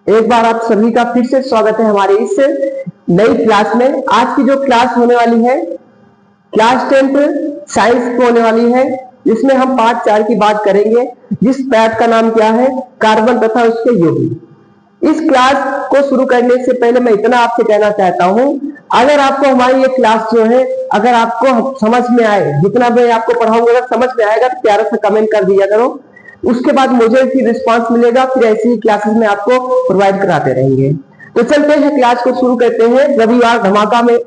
एक बार आप सभी का फिर से स्वागत है हमारे इस नई क्लास में। आज की जो क्लास होने वाली है क्लास 10th साइंस की होने वाली है, जिसमें हम पार्ट 4 की बात करेंगे, जिस पार्ट का नाम क्या है, कार्बन तथा उसके यौगिक। इस क्लास को शुरू करने से पहले मैं इतना आपसे कहना चाहता हूं, अगर आपको हमारी ये क्लास जो है अगर आपको समझ में आए, जितना मैं आपको पढ़ाऊंगा अगर समझ में आएगा तो प्यारा सा कमेंट कर दिया करो। उसके बाद मुझे फिर रिस्पांस मिलेगा, फिर ऐसी ही क्लासेस में आपको प्रोवाइड कराते रहेंगे। तो चलते हैं क्लास को शुरू करते हैं रविवार धमाका में।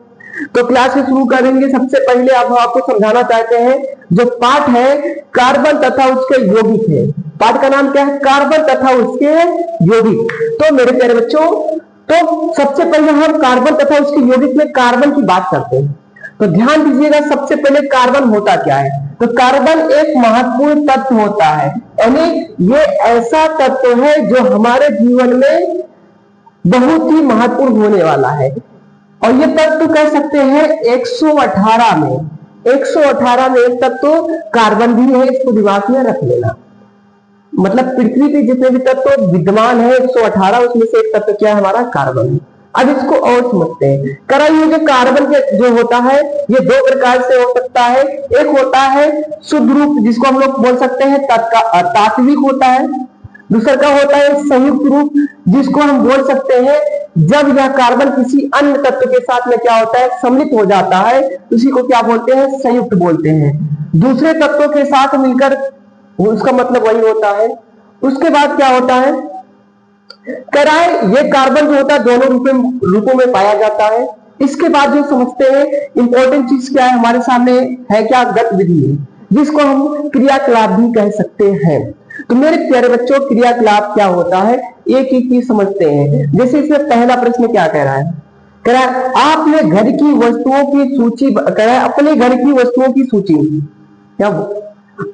तो क्लास को शुरू करेंगे। सबसे पहले अब आपको समझाना चाहते हैं जो पाठ है कार्बन तथा उसके यौगिक है। पाठ का नाम क्या है? कार्बन तथा उसके यौगिक। तो मेरे प्यारे बच्चों, तो सबसे पहले हम कार्बन तथा उसके यौगिक में कार्बन की बात करते हैं। तो ध्यान दीजिएगा, सबसे पहले कार्बन होता क्या है? तो कार्बन एक महत्वपूर्ण तत्व होता है, यानी ये ऐसा तत्व है जो हमारे जीवन में बहुत ही महत्वपूर्ण होने वाला है। और ये तत्व कह सकते हैं 118 में एक तत्व कार्बन भी है। इसको दिमाग में रख लेना। मतलब पृथ्वी पे जितने भी तत्व विद्यमान है 118, उसमें से एक तत्व क्या है? हमारा कार्बन। अब इसको और समझते हैं। कराइए, जो कार्बन के जो होता है ये दो प्रकार से हो सकता है। एक होता है शुद्ध रूप, जिसको हम लोग बोल सकते हैं तात्विक होता है। दूसरा का होता है संयुक्त रूप, जिसको हम बोल सकते हैं जब यह कार्बन किसी अन्य तत्व के साथ में क्या होता है? सम्मिलित हो जाता है, उसी को क्या बोलते हैं? संयुक्त बोलते हैं। दूसरे तत्वों के साथ मिलकर उसका मतलब वही होता है। उसके बाद क्या होता है? कराए, ये कार्बन जो होता है दोनों रूपों में पाया जाता है। इसके बाद जो समझते हैं इंपॉर्टेंट चीज क्या है हमारे सामने है, क्या? गतिविधि, जिसको हम क्रियाकलाप भी कह सकते हैं। तो मेरे प्यारे बच्चों, क्रियाकलाप क्या होता है एक एक चीज समझते हैं। जैसे इसमें पहला प्रश्न क्या कह रहा है? कह रहा है आपने घर की वस्तुओं की सूची, कह रहा है अपने घर की वस्तुओं की सूची, क्या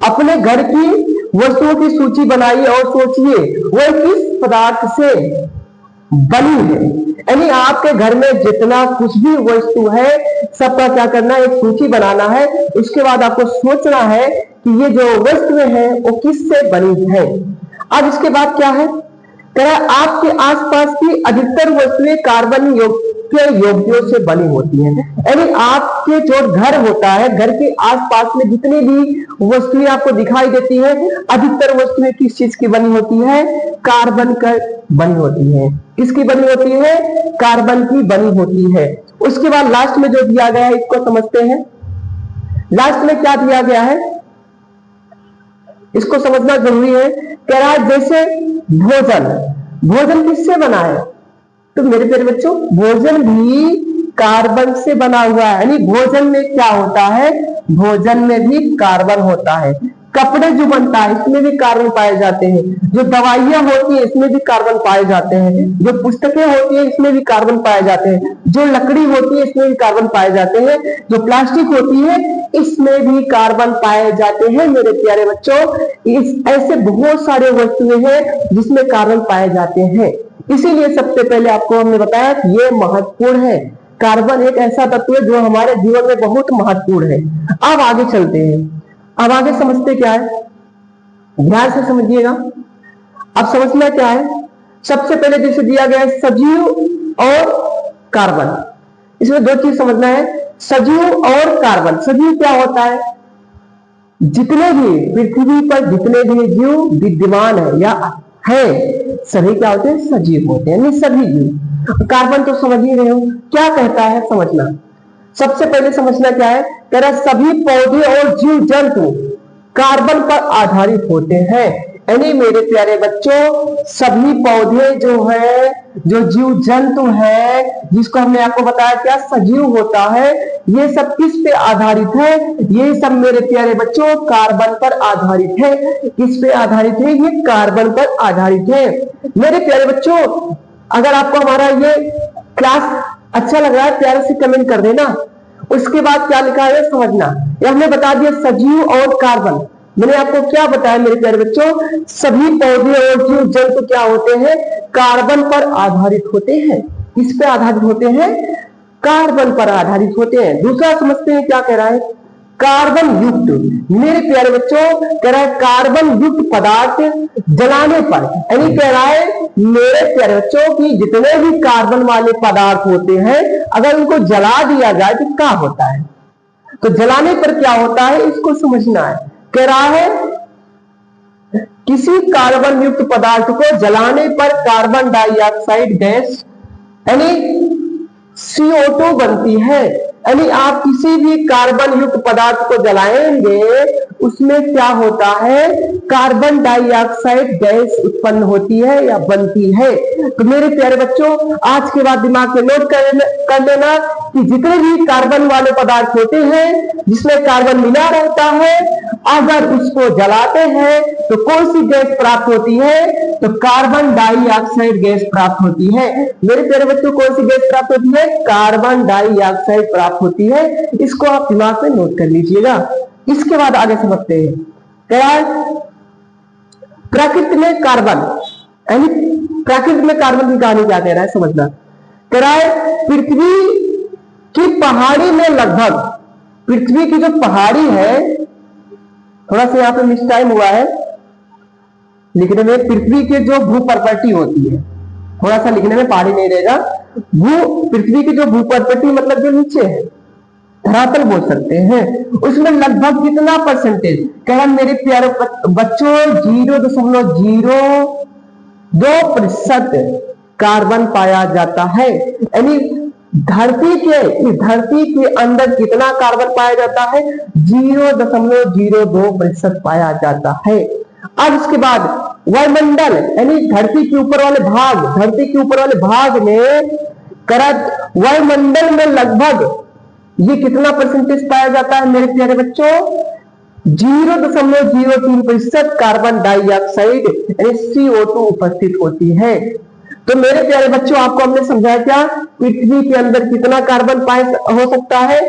अपने घर की वस्तुओं की सूची बनाइए और सोचिए वह किस पदार्थ से बनी है। यानी आपके घर में जितना कुछ भी वस्तु है सबका क्या करना है? एक सूची बनाना है। उसके बाद आपको सोचना है कि ये जो वस्तुएं हैं वो किससे बनी है। अब इसके बाद क्या है? कह रहा है आपके आसपास की अधिकतर वस्तुएं कार्बन के यौगिकों से बनी होती हैं। यानी आपके जो घर होता है, घर के आसपास में जितनी भी वस्तुएं आपको दिखाई देती है, अधिकतर वस्तुएं किस चीज की बनी होती है? कार्बन का बनी होती है। किसकी बनी होती है? कार्बन की बनी होती है। उसके बाद लास्ट में जो दिया गया है इसको समझते हैं। लास्ट में क्या दिया गया है इसको समझना जरूरी है। कह रहा है जैसे भोजन किससे बना है? तो मेरे प्यारे बच्चों, भोजन भी कार्बन से बना हुआ है। यानी भोजन में क्या होता है? भोजन में भी कार्बन होता है। कपड़े जो बनता है इसमें भी कार्बन पाए जाते हैं। जो दवाइयां होती है इसमें भी कार्बन पाए जाते हैं। जो पुस्तकें होती है इसमें भी कार्बन पाए जाते हैं। जो लकड़ी होती है इसमें भी कार्बन पाए जाते हैं। जो प्लास्टिक होती है इसमें भी कार्बन पाए जाते हैं। मेरे प्यारे बच्चों, ऐसे बहुत सारे वस्तुएं हैं जिसमें कार्बन पाए जाते हैं। इसीलिए सबसे पहले आपको हमने बताया कि ये महत्वपूर्ण है। कार्बन एक ऐसा तत्व है जो हमारे जीवन में बहुत महत्वपूर्ण है। अब आगे चलते हैं। अब आगे समझते क्या है, ध्यान से समझिएगा। अब समझना क्या है? सबसे पहले जैसे दिया गया है सजीव और कार्बन, इसमें दो चीज समझना है, सजीव और कार्बन। सजीव क्या होता है? जितने भी पृथ्वी पर जितने भी जीव विद्यमान है या है सभी क्या होते हैं? सजीव होते हैं, यानी सभी जीव। कार्बन तो समझ ही रहे हो क्या कहता है, समझना। सबसे पहले समझना क्या है? तेरा सभी पौधे और जीव जंतु कार्बन पर आधारित होते हैं। यानी मेरे प्यारे बच्चों, सभी पौधे जो है, जो जीव जंतु है, जिसको हमने आपको बताया क्या सजीव होता है, ये सब किस पे आधारित है? ये सब मेरे प्यारे बच्चों कार्बन पर आधारित है। किस पे आधारित है? ये कार्बन पर आधारित है। मेरे प्यारे बच्चों, अगर आपको हमारा ये क्लास अच्छा लग रहा है प्यारे से कमेंट कर देना। उसके बाद क्या लिखा है समझना। ये हमने बता दिया सजीव और कार्बन। मैंने आपको क्या बताया मेरे प्यारे बच्चों? सभी पौधे और जीव जंतु क्या होते हैं? कार्बन पर आधारित होते हैं। किस पे आधारित होते हैं? कार्बन पर आधारित होते हैं। दूसरा समझते हैं क्या कह रहा है? कार्बन युक्त। मेरे प्यारे बच्चों कह रहा है कार्बन युक्त पदार्थ जलाने पर, यानी कह रहा है मेरे प्यारे बच्चों की जितने भी कार्बन वाले पदार्थ होते हैं अगर उनको जला दिया जाए तो क्या होता है, तो जलाने पर क्या होता है इसको समझना है। कह रहा है किसी कार्बन युक्त पदार्थ को जलाने पर कार्बन डाइऑक्साइड गैस यानी CO2 बनती है। यानी आप किसी भी कार्बन युक्त पदार्थ को जलाएंगे उसमें क्या होता है, कार्बन डाइऑक्साइड गैस उत्पन्न होती है या बनती है। तो मेरे प्यारे बच्चों आज के बाद दिमाग में नोट कर लेना कि जितने भी कार्बन वाले पदार्थ होते हैं जिसमें कार्बन मिला रहता है अगर उसको जलाते हैं तो कौन सी गैस प्राप्त होती है, तो कार्बन डाइऑक्साइड गैस प्राप्त होती है। मेरे प्यारे बच्चों कौन सी गैस प्राप्त होती है, कार्बन डाइऑक्साइड प्राप्त होती है। इसको आप दिमाग में नोट कर लीजिएगा। इसके बाद आगे समझते हैं। क्या प्रकृति में कार्बन, यानी प्रकृति में कार्बन की कहानी क्या कह रहा है समझना। कह रहा है पृथ्वी की पहाड़ी में लगभग, पृथ्वी की जो पहाड़ी है, थोड़ा सा यहाँ पे मिस टाइम हुआ है लिखने में, पृथ्वी के जो भू प्रॉपर्टी होती है, थोड़ा सा लिखने में पहाड़ी नहीं रहेगा, पृथ्वी की जो भू प्रॉपर्टी मतलब जो नीचे है धरातल बोल सकते हैं, उसमें लगभग कितना परसेंटेज, कह रहा मेरे प्यारे बच्चों 0.02% कार्बन पाया जाता है। यानी धरती के अंदर कितना कार्बन पाया जाता है, 0.02% पाया जाता है। अब इसके बाद वायुमंडल यानी धरती के ऊपर वाले भाग में वायुमंडल में लगभग ये कितना परसेंटेज पाया जाता है मेरे प्यारे बच्चों, 0.03% कार्बन डाइऑक्साइड यानी CO2 उपस्थित होती है। तो मेरे प्यारे बच्चों आपको हमने समझाया क्या, पृथ्वी के अंदर कितना कार्बन पाया हो सकता है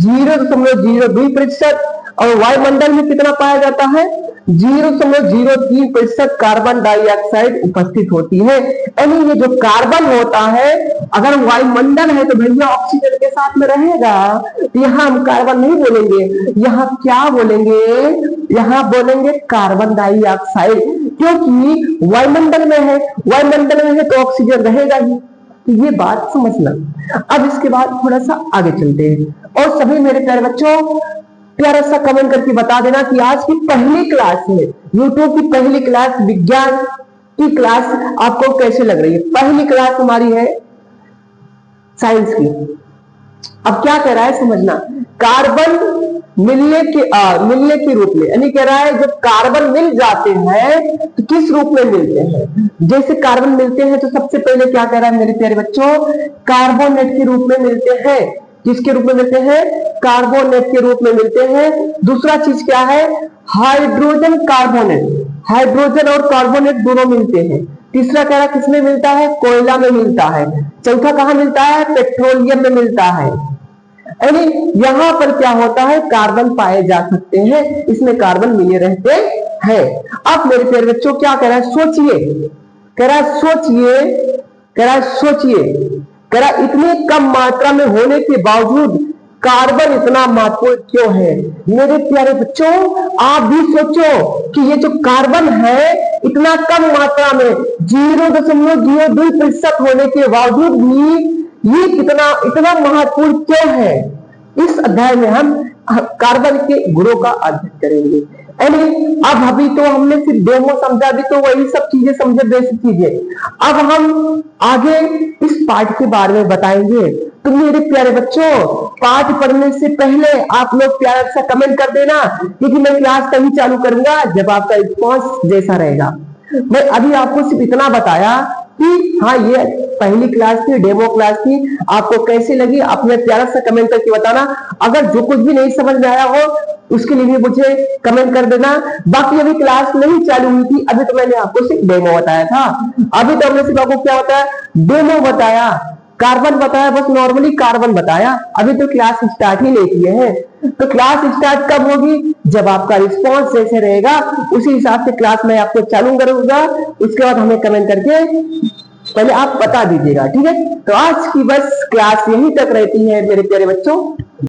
0.02% और वायुमंडल में कितना पाया जाता है 0.03% कार्बन डाइऑक्साइड उपस्थित होती है। यानी ये जो कार्बन होता है अगर वायुमंडल है तो भैया ऑक्सीजन के साथ में रहेगा, तो यहाँ हम कार्बन नहीं बोलेंगे, यहाँ क्या बोलेंगे, यहाँ बोलेंगे कार्बन डाइऑक्साइड, क्योंकि वायुमंडल में है तो ऑक्सीजन रहेगा ही। तो ये बात समझना। अब इसके बाद थोड़ा सा आगे चलते हैं और सभी मेरे प्यारे बच्चों प्यारा सा कमेंट करके बता देना कि आज की पहली क्लास है, यूट्यूब की पहली क्लास विज्ञान की क्लास आपको कैसे लग रही है। पहली क्लास हमारी है साइंस की। अब क्या कह रहा है समझना, कार्बन मिलने के रूप में, यानी कह रहा है जब कार्बन मिल जाते हैं तो किस रूप में मिलते हैं। जैसे कार्बन मिलते हैं तो सबसे पहले क्या कह रहा है मेरे प्यारे बच्चों, कार्बोनेट के रूप में मिलते हैं। किसके रूप में मिलते हैं, कार्बोनेट के रूप में मिलते हैं। दूसरा चीज क्या है, हाइड्रोजन कार्बोनेट, हाइड्रोजन और कार्बोनेट दोनों मिलते हैं। तीसरा कह रहा किसमें मिलता है, कोयला में मिलता है। चौथा कहां मिलता है, पेट्रोलियम में मिलता है। यानी यहां पर क्या होता है, कार्बन पाए जा सकते हैं, इसमें कार्बन मिले रहते हैं। अब मेरे प्यारे बच्चों क्या कह रहा है, सोचिए, कह रहा है सोचिए, कह रहा इतनी कम मात्रा में होने के बावजूद कार्बन इतना महत्वपूर्ण क्यों है। मेरे प्यारे बच्चों आप भी सोचो कि ये जो कार्बन है इतना कम मात्रा में 0.02% होने के बावजूद भी ये इतना महत्वपूर्ण क्यों है। इस अध्याय में हम कार्बन के गुणों का अध्ययन करेंगे। यानी अब अभी तो हमने सिर्फ डेमो समझा, भी तो वही सब चीजें समझे, बेसिक चीजें। अब हम आगे इस पाठ के बारे में बताएंगे। तो मेरे प्यारे बच्चों पाठ पढ़ने से पहले आप लोग प्यारा सा कमेंट कर देना, क्योंकि मैं क्लास तभी चालू करूंगा जब आपका रिस्पॉन्स जैसा रहेगा। मैं अभी आपको सिर्फ इतना बताया कि हाँ ये पहली क्लास थी, डेमो क्लास थी, आपको कैसी लगी आप में प्यारा सा कमेंट करके बताना। अगर जो कुछ भी नहीं समझ में आया हो उसके लिए भी मुझे कमेंट कर देना। बाकी अभी क्लास नहीं चालू हुई थी, अभी तो मैंने आपको सिर्फ डेमो बताया था। अभी तो हमने सिर्फ आपको क्या बताया, डेमो बताया, कार्बन बताया, बस नॉर्मली कार्बन बताया। अभी तो क्लास स्टार्ट ही नहीं किए हैं। तो क्लास स्टार्ट कब होगी, जब आपका रिस्पॉन्स जैसे रहेगा उसी हिसाब से क्लास मैं आपको चालू करूंगा। उसके बाद हमें कमेंट करके पहले आप बता दीजिएगा, ठीक है। तो आज की बस क्लास यहीं तक रहती है मेरे प्यारे बच्चों।